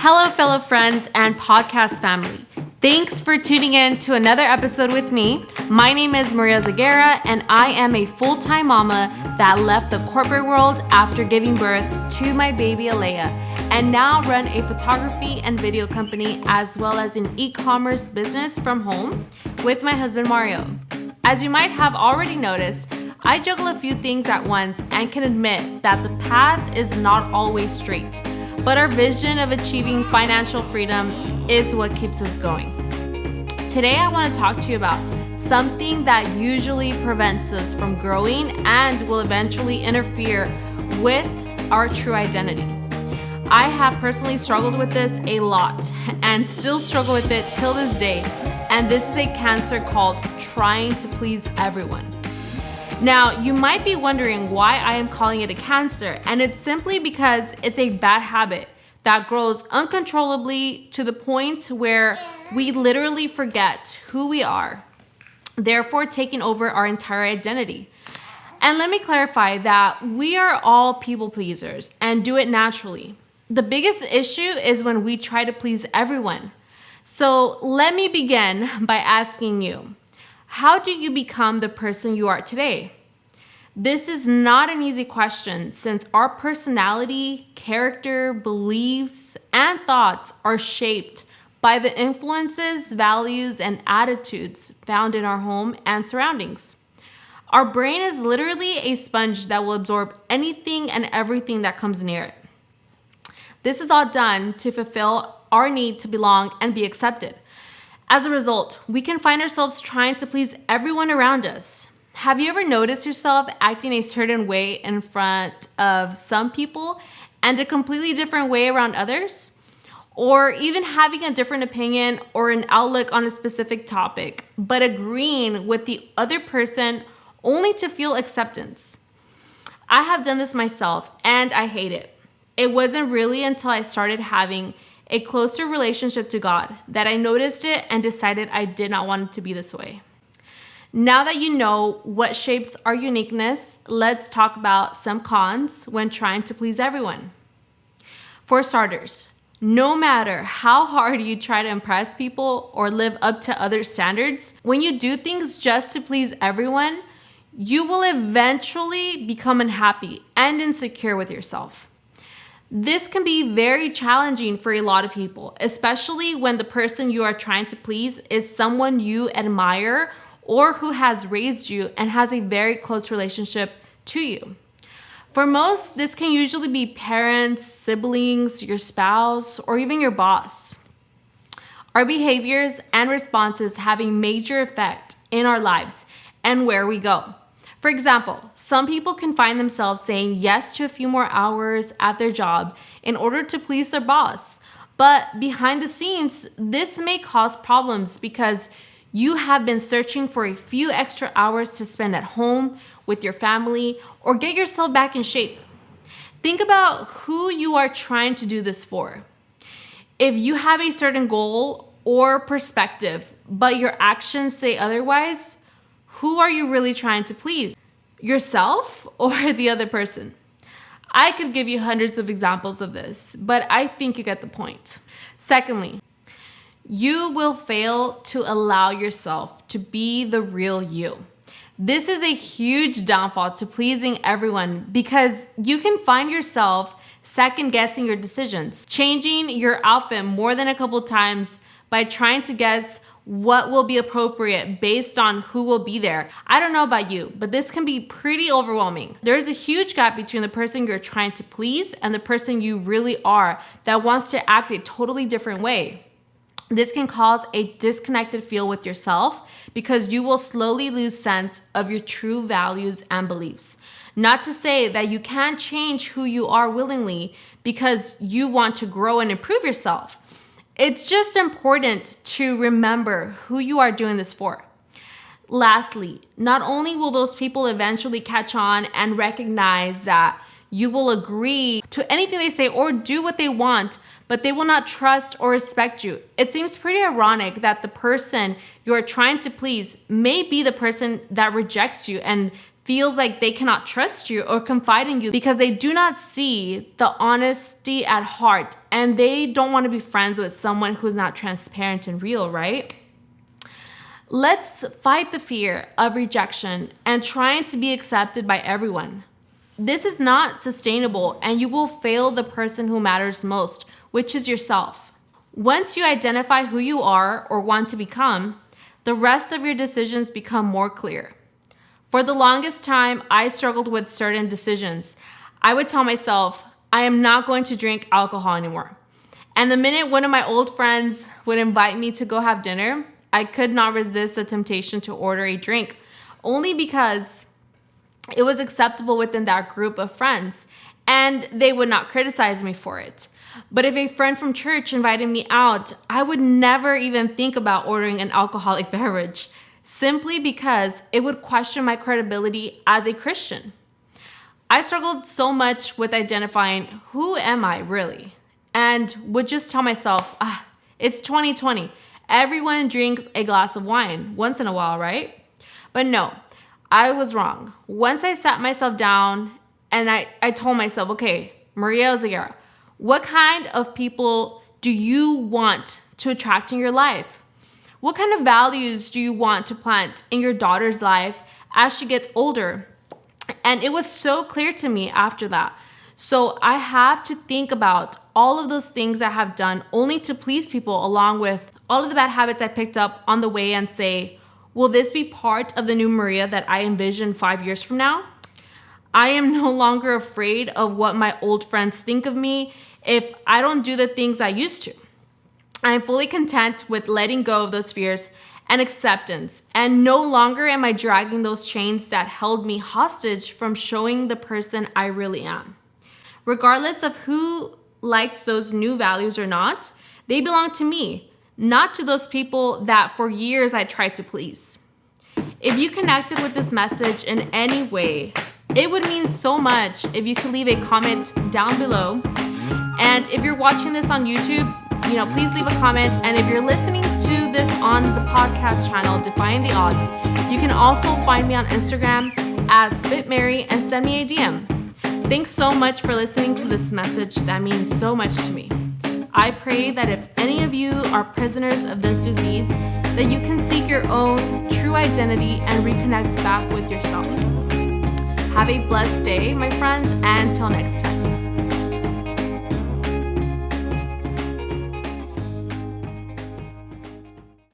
Hello, fellow friends and podcast family. Thanks for tuning in to another episode with me. My name is Maria Zagara, and I am a full-time mama that left the corporate world after giving birth to my baby Alea, and now run a photography and video company as well as an e-commerce business from home with my husband Mario. As you might have already noticed, I juggle a few things at once and can admit that the path is not always straight. But our vision of achieving financial freedom is what keeps us going. Today, I want to talk to you about something that usually prevents us from growing and will eventually interfere with our true identity. I have personally struggled with this a lot and still struggle with it till this day. And this is a cancer called trying to please everyone. Now, you might be wondering why I am calling it a cancer, and it's simply because it's a bad habit that grows uncontrollably to the point where we literally forget who we are, therefore taking over our entire identity. And let me clarify that we are all people pleasers and do it naturally. The biggest issue is when we try to please everyone. So let me begin by asking you, how do you become the person you are today? This is not an easy question since our personality, character, beliefs, and thoughts are shaped by the influences, values, and attitudes found in our home and surroundings. Our brain is literally a sponge that will absorb anything and everything that comes near it. This is all done to fulfill our need to belong and be accepted. As a result, we can find ourselves trying to please everyone around us. Have you ever noticed yourself acting a certain way in front of some people and a completely different way around others? Or even having a different opinion or an outlook on a specific topic, but agreeing with the other person only to feel acceptance? I have done this myself and I hate it. It wasn't really until I started having a closer relationship to God that I noticed it and decided I did not want it to be this way. Now that you know what shapes our uniqueness, let's talk about some cons when trying to please everyone. For starters, no matter how hard you try to impress people or live up to other standards, when you do things just to please everyone, you will eventually become unhappy and insecure with yourself. This can be very challenging for a lot of people, especially when the person you are trying to please is someone you admire or who has raised you and has a very close relationship to you. For most, this can usually be parents, siblings, your spouse, or even your boss. Our behaviors and responses have a major effect in our lives and where we go. For example, some people can find themselves saying yes to a few more hours at their job in order to please their boss. But behind the scenes, this may cause problems because you have been searching for a few extra hours to spend at home with your family or get yourself back in shape. Think about who you are trying to do this for. If you have a certain goal or perspective, but your actions say otherwise, who are you really trying to please? Yourself or the other person? I could give you hundreds of examples of this, but I think you get the point. Secondly, you will fail to allow yourself to be the real you. This is a huge downfall to pleasing everyone because you can find yourself second guessing your decisions, changing your outfit more than a couple times by trying to guess what will be appropriate based on who will be there. I don't know about you, but this can be pretty overwhelming. There's a huge gap between the person you're trying to please and the person you really are that wants to act a totally different way. This can cause a disconnected feel with yourself because you will slowly lose sense of your true values and beliefs. Not to say that you can't change who you are willingly because you want to grow and improve yourself. It's just important to remember who you are doing this for. Lastly, not only will those people eventually catch on and recognize that you will agree to anything they say or do what they want, but they will not trust or respect you. It seems pretty ironic that the person you are trying to please may be the person that rejects you and feels like they cannot trust you or confide in you because they do not see the honesty at heart, and they don't want to be friends with someone who's not transparent and real, right? Let's fight the fear of rejection and trying to be accepted by everyone. This is not sustainable, and you will fail the person who matters most, which is yourself. Once you identify who you are or want to become, the rest of your decisions become more clear. For the longest time, I struggled with certain decisions. I would tell myself, I am not going to drink alcohol anymore. And the minute one of my old friends would invite me to go have dinner, I could not resist the temptation to order a drink, only because it was acceptable within that group of friends, and they would not criticize me for it. But if a friend from church invited me out, I would never even think about ordering an alcoholic beverage, simply because it would question my credibility as a Christian. I struggled so much with identifying who am I really, and would just tell myself, it's 2020. Everyone drinks a glass of wine once in a while, right? But no, I was wrong. Once I sat myself down and I told myself, okay, Maria Oseguera, what kind of people do you want to attract in your life? What kind of values do you want to plant in your daughter's life as she gets older? And it was so clear to me after that. So I have to think about all of those things I have done only to please people, along with all of the bad habits I picked up on the way, and say, will this be part of the new Maria that I envision 5 years from now? I am no longer afraid of what my old friends think of me if I don't do the things I used to. I am fully content with letting go of those fears and acceptance, and no longer am I dragging those chains that held me hostage from showing the person I really am. Regardless of who likes those new values or not, they belong to me, not to those people that for years I tried to please. If you connected with this message in any way, it would mean so much if you could leave a comment down below. And if you're watching this on YouTube, please leave a comment. And if you're listening to this on the podcast channel, Defying the Odds, you can also find me on Instagram as FitMary and send me a DM. Thanks so much for listening to this message that means so much to me. I pray that if any of you are prisoners of this disease, that you can seek your own true identity and reconnect back with yourself. Have a blessed day, my friends, and until next time.